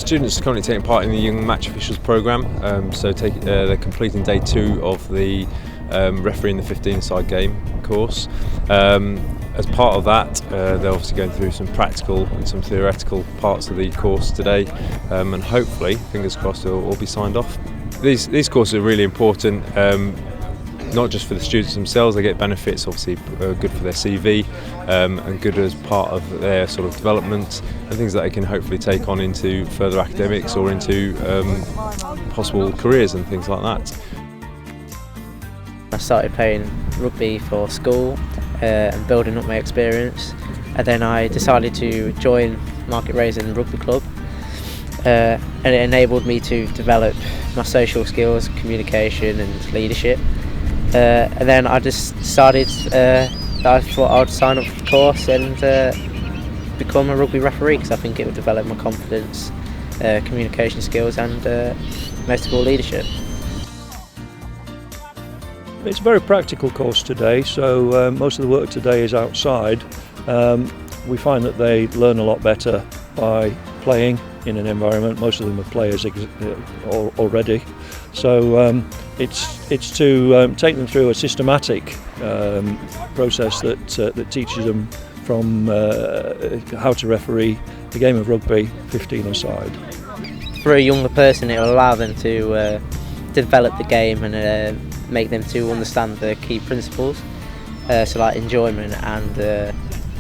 students are currently taking part in the Young Match Officials programme, they're completing day 2 of the refereeing the 15-a-side game course. As part of that, they're obviously going through some practical and some theoretical parts of the course today, and hopefully, fingers crossed, it'll all be signed off. These courses are really important, not just for the students themselves. They get benefits, obviously good for their CV, and good as part of their sort of development and things that they can hopefully take on into further academics or into possible careers and things like that. I started playing rugby for school and building up my experience, and then I decided to join Market Raising Rugby Club, and it enabled me to develop my social skills, communication and leadership. And then I just decided I thought I would sign up for the course and become a rugby referee, because I think it would develop my confidence, communication skills and most of all leadership. It's a very practical course today, so most of the work today is outside. We find that they learn a lot better by playing in an environment. Most of them are players already, so it's to take them through a systematic process that teaches them from how to referee a game of rugby 15-a-side. For a younger person, it will allow them to develop the game and make them to understand the key principles, so like enjoyment and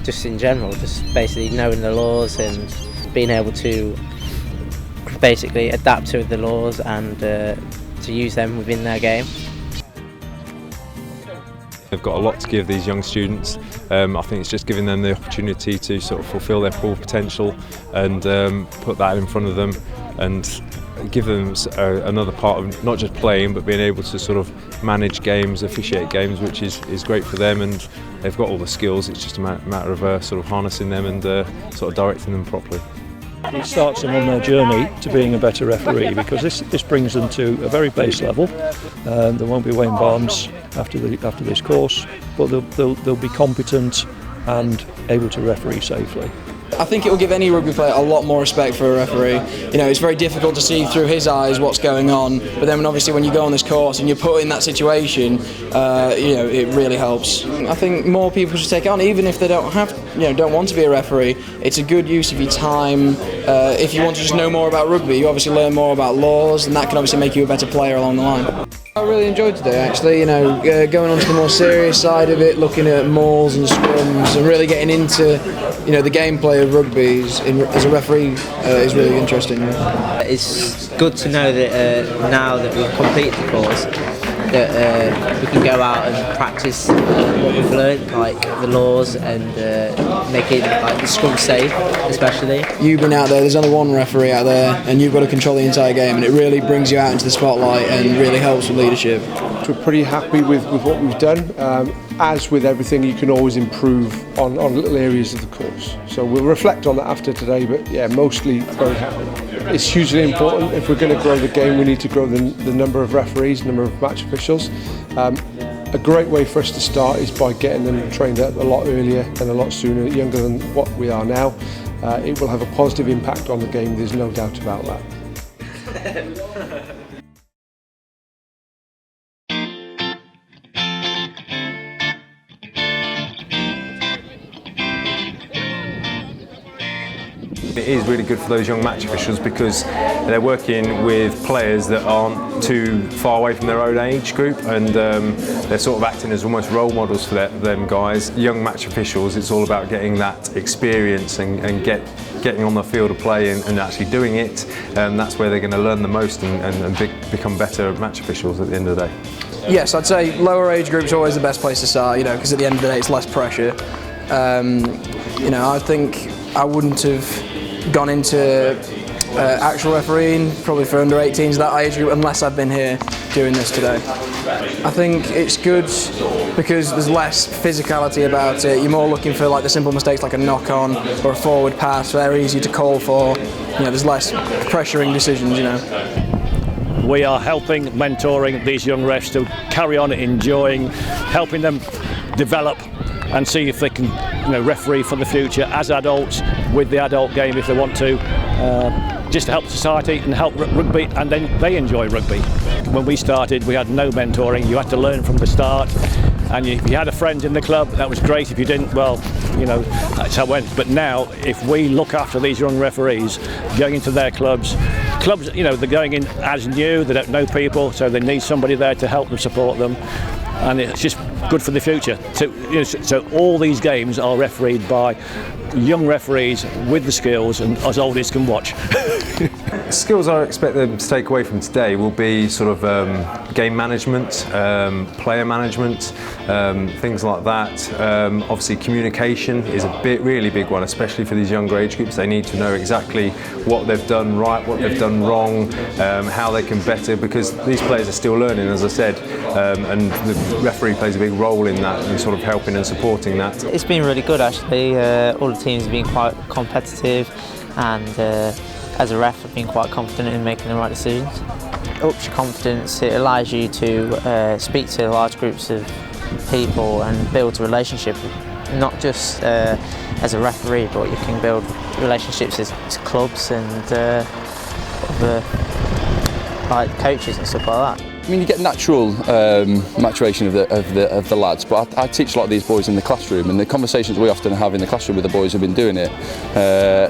just in general, just basically knowing the laws and being able to basically adapt to the laws and to use them within their game. They've got a lot to give these young students. I think it's just giving them the opportunity to sort of fulfil their full potential and put that in front of them and give them another part of not just playing but being able to sort of manage games, officiate games, which is great for them, and they've got all the skills. It's just a matter of sort of harnessing them and sort of directing them properly. It starts them on their journey to being a better referee, because this brings them to a very base level. They won't be weighing bombs after this course, but they'll be competent and able to referee safely. I think it will give any rugby player a lot more respect for a referee. You know, it's very difficult to see through his eyes what's going on, but then obviously when you go on this course and you're put in that situation, you know, it really helps. I think more people should take it on, even if they don't want to be a referee. It's a good use of your time. If you want to just know more about rugby, you obviously learn more about laws, and that can obviously make you a better player along the line. I really enjoyed today, actually. You know, going on to the more serious side of it, looking at mauls and scrums, and really getting into, you know, the gameplay of rugby as a referee is really interesting. It's good to know that now that we've completed the course, that we can go out and practice what we've learned, like the laws, and making like the scrum safe, especially. You've been out there, there's only one referee out there, and you've got to control the entire game, and it really brings you out into the spotlight and really helps with leadership. We're pretty happy with what we've done. As with everything, you can always improve on little areas of the course. So we'll reflect on that after today, but yeah, mostly very happy. It's hugely important. If we're going to grow the game, we need to grow the number of referees, number of match officials. A great way for us to start is by getting them trained up a lot earlier and a lot sooner, younger than what we are now. It will have a positive impact on the game, there's no doubt about that. It is really good for those young match officials because they're working with players that aren't too far away from their own age group, and they're sort of acting as almost role models for them guys. Young match officials, it's all about getting that experience and getting on the field of play and actually doing it, and that's where they're going to learn the most and become better match officials at the end of the day. Yes, I'd say lower age groups are always the best place to start, you know, because at the end of the day it's less pressure. You know, I think I wouldn't have gone into actual refereeing probably for under 18s, that age group, unless I've been here doing this today. I think it's good because there's less physicality about it. You're more looking for like the simple mistakes like a knock on or a forward pass, very easy to call for. You know, there's less pressuring decisions, you know. We are helping, mentoring these young refs to carry on enjoying, helping them develop and see if they can, you know, referee for the future as adults with the adult game if they want to. just to help society and help rugby, and then they enjoy rugby. When we started, we had no mentoring. You had to learn from the start, and if you had a friend in the club, that was great. If you didn't, well, you know, that's how it went. But now, if we look after these young referees, going into their clubs, you know, they're going in as new, they don't know people, so they need somebody there to help them, support them, and it's just good for the future. So all these games are refereed by young referees with the skills, and as oldies can watch. Skills I expect them to take away from today will be sort of game management, player management, things like that. Obviously communication is a really big one, especially for these younger age groups. They need to know exactly what they've done right, what they've done wrong, how they can better, because these players are still learning, as I said, and the referee plays a big role in that and sort of helping and supporting that. It's been really good actually. All the teams have been quite competitive, and as a ref I've been quite confident in making the right decisions. It ups your confidence, it allows you to speak to large groups of people and build a relationship, not just as a referee, but you can build relationships as clubs and other like coaches and stuff like that. I mean, you get natural maturation of the lads, but I teach a lot of these boys in the classroom, and the conversations we often have in the classroom with the boys who've been doing it,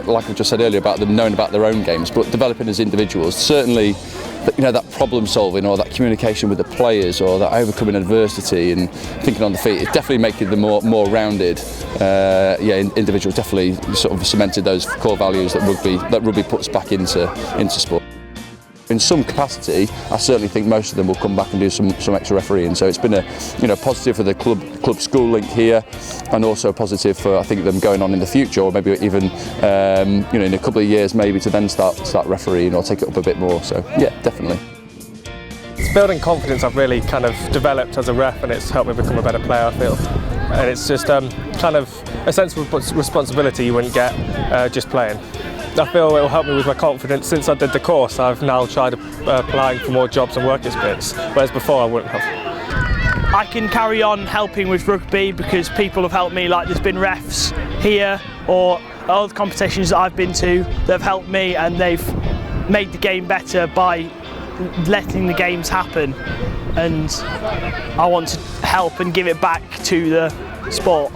like I just said earlier, about them knowing about their own games, but developing as individuals. Certainly, you know, that problem solving or that communication with the players or that overcoming adversity and thinking on the feet, it's definitely making them more rounded. Individuals definitely sort of cemented those core values that rugby puts back into sport. In some capacity, I certainly think most of them will come back and do some extra refereeing. So it's been a positive for the club school link here, and also positive for, I think, them going on in the future, or maybe even in a couple of years maybe to then start refereeing or take it up a bit more. So yeah, definitely. It's building confidence I've really kind of developed as a ref, and it's helped me become a better player, I feel. And it's just kind of a sense of responsibility you wouldn't get just playing. I feel it will help me with my confidence. Since I did the course, I've now tried applying for more jobs and work experience, whereas before I wouldn't have. I can carry on helping with rugby because people have helped me, like there's been refs here or other competitions that I've been to that have helped me, and they've made the game better by letting the games happen, and I want to help and give it back to the sport.